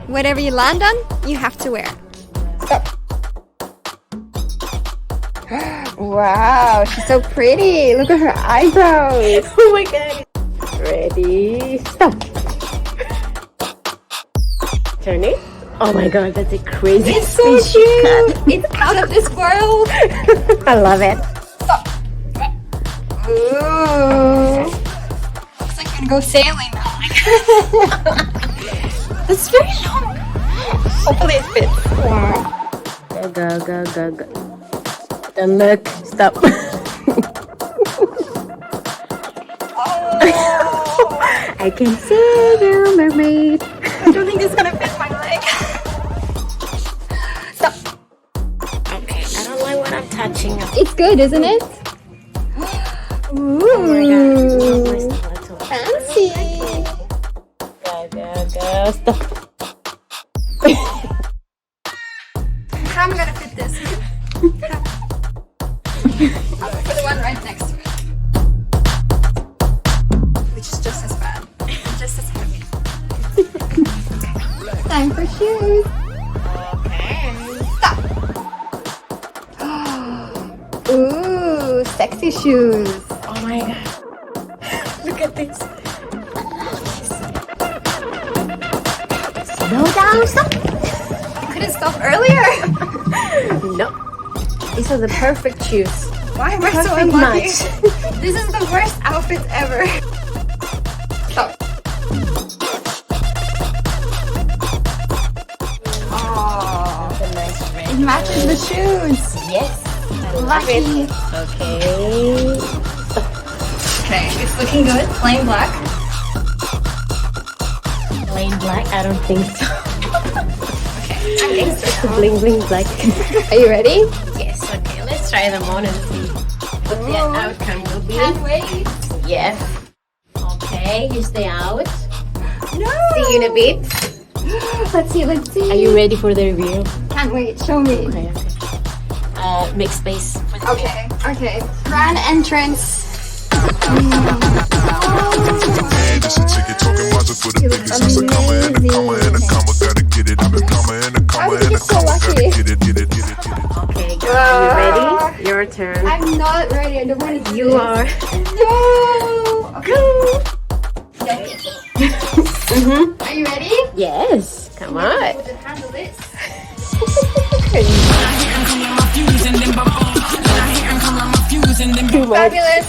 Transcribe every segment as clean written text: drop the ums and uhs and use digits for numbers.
Whatever you land on, you have to wear. Stop. Wow, she's so pretty. Look at her eyebrows. Oh my god. Ready, stop. Turn it. Oh my god, that's a crazy. It's so cute. It's out of this world. I love it. Stop. Ooh. Looks like you're gonna go sailing now. That's very long. Hopefully it fits. Yeah. Go. Don't look. Stop. Oh. I can see you, mermaid. I don't think it's gonna fit my leg. Stop. Okay, I don't like what I'm touching. It's good, isn't it? Ooh. Oh my god. Fancy. Go. Stop. How am I gonna fit this? I'll look for the one right next to it. Which is just as bad. Just as heavy. Time for shoes. Okay. Stop. Ooh, sexy shoes. Oh my god. Look at this. Slow down. Stop. You couldn't stop earlier. No. These are the perfect shoes. Why am I so Perfect unlucky? match. This is the worst outfit ever. Stop. Oh, That's a nice red. it matches the shoes. Yes. I love Lucky. it. Okay. Okay, it's looking good. Plain black. Plain black? I don't think so. Okay, I'm gangster now. Bling bling black. Are you ready? Yes, okay, let's try them on and see what the outcome will be. Can't wait. Yes. Okay, here's the out. No. See you in a bit. Let's see. Are you ready for the reveal? Can't wait. Show me. Okay. Make space for the Okay. Grand entrance. This a ticket talking about to put a biggest sense of comma and a comma and a comma, gotta get it. I'm a comma and a comma and a comma, gotta get it. Okay, girl, are you ready? Your turn. I'm not ready. I don't want to do You this. are. No. Okay. Mm-hmm. Are you ready? Yes, come on. Would you handle this? Too much. Fabulous.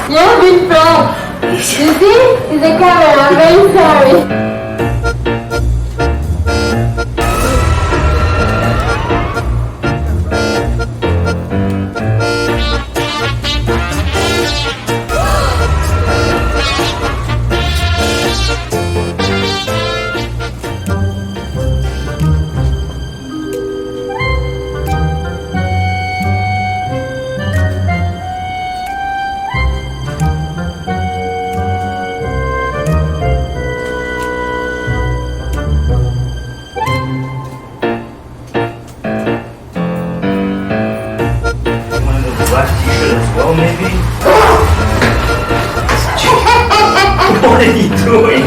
You're a big fan. You see? It's a camera. I'm very sorry. Black t-shirt as well, maybe? What are you doing?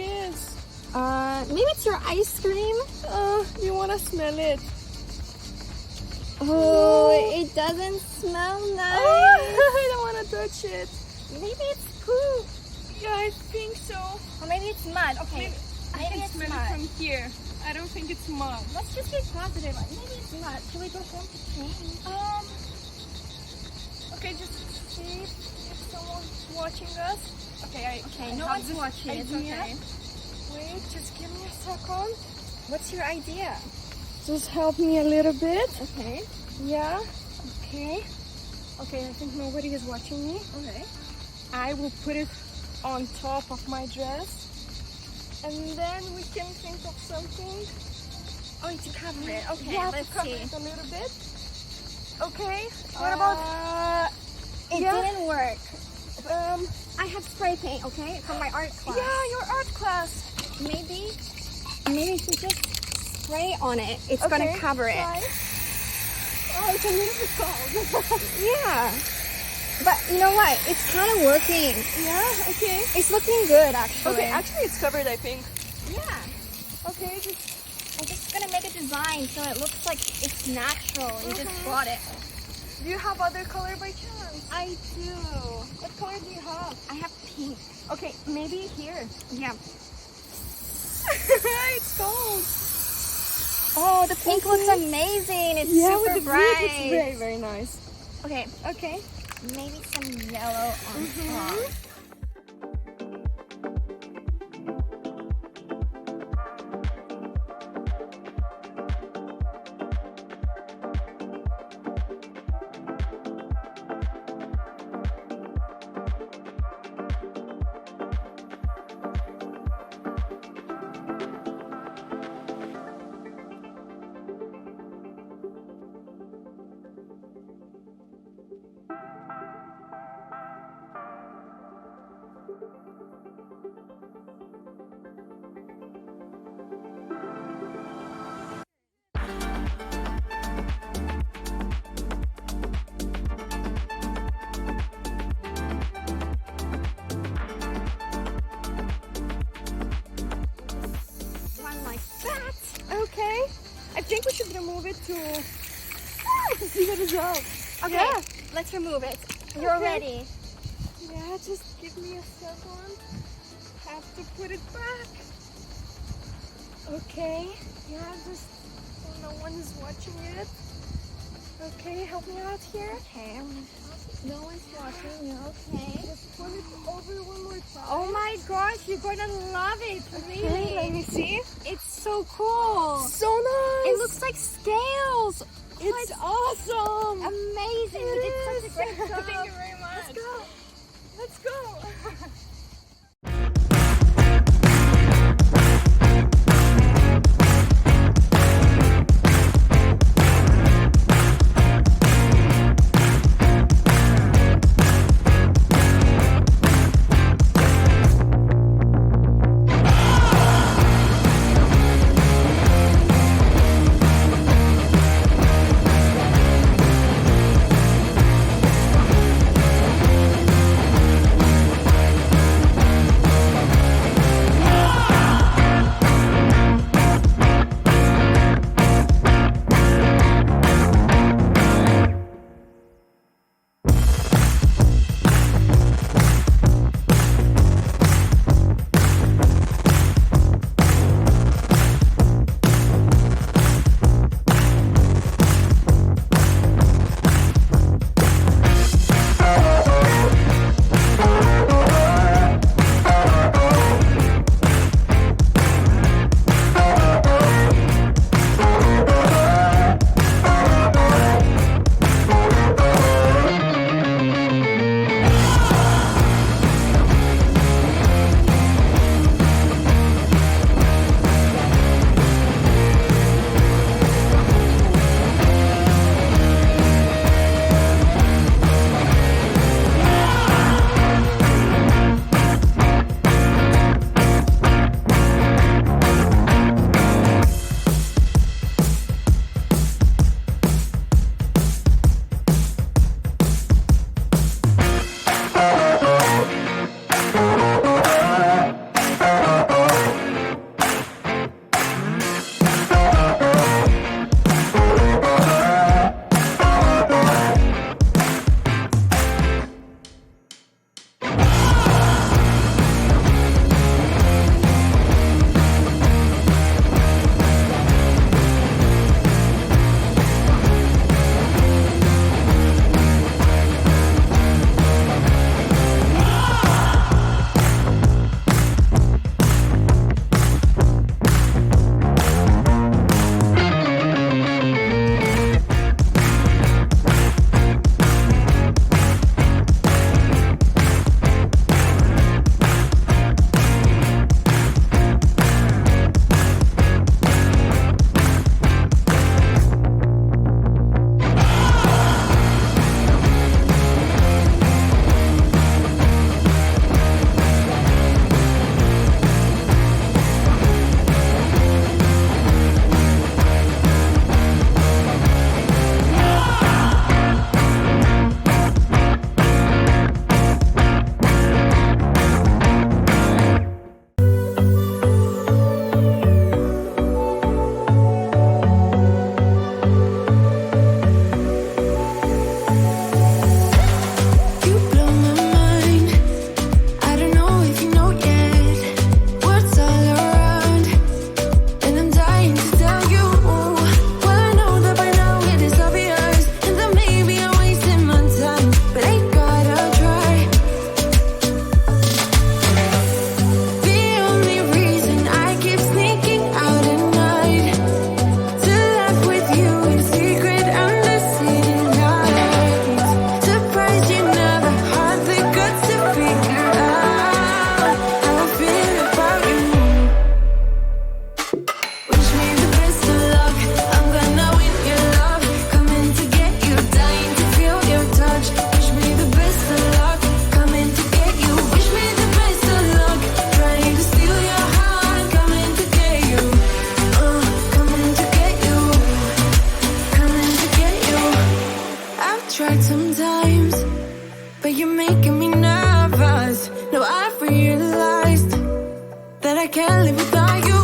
is? Maybe it's your ice cream. You wanna smell it? Oh, it doesn't smell nice. I don't wanna touch it. Maybe it's poop. Yeah, I think so. Or maybe it's mud. Okay. I Maybe can it's smell mud. it from here. I don't think it's mud. Let's just be positive. Maybe it's mud. Should we go home to change? Okay, just see if someone's watching us. Okay, Okay, I no have one's this watching. It's idea. okay. Wait, just give me a second. What's your idea? Just help me a little bit. Okay. Yeah. Okay. Okay, I think nobody is watching me. Okay. I will put it on top of my dress. And then we can think of something. Oh, to cover it. Okay, Yeah, let's to cover see. it a little bit. Okay. What about? It yeah. didn't work. I have spray paint, okay, from my art class. Yeah, your art class. Maybe if we just spray on it, it's gonna Okay, cover it. try. Oh, it's a little bit cold. Yeah. But you know what? It's kind of working. Yeah. Okay. It's looking good, actually. Okay. Actually, it's covered, I think. Yeah. Okay. I'm just gonna make a design so it looks like it's natural. You just brought it. Do you have other color by chance? I do. What color do you have? I have pink. Okay, maybe here. Yeah. It's cold. Oh, the pink looks amazing. It's Yeah, super with the bright. bright. It's very, very nice. Okay, Okay. maybe some yellow on top. One like that. Okay. I think we should remove it to see the result. Okay, Yeah. let's remove it. You're Okay. ready. Yeah, just give me a second. Have to put it back. Okay. Yeah, just so no one is watching it. Okay, help me out here. Okay, no one's watching. You're okay. Just put it over one more time. Oh my gosh, you're gonna love it. Really. Okay, let me see. It's so cool. So nice. It looks like scales. It's awesome. Amazing. You did such a great job. Thank you very much. Let's go. Let's go. that I can't live without you.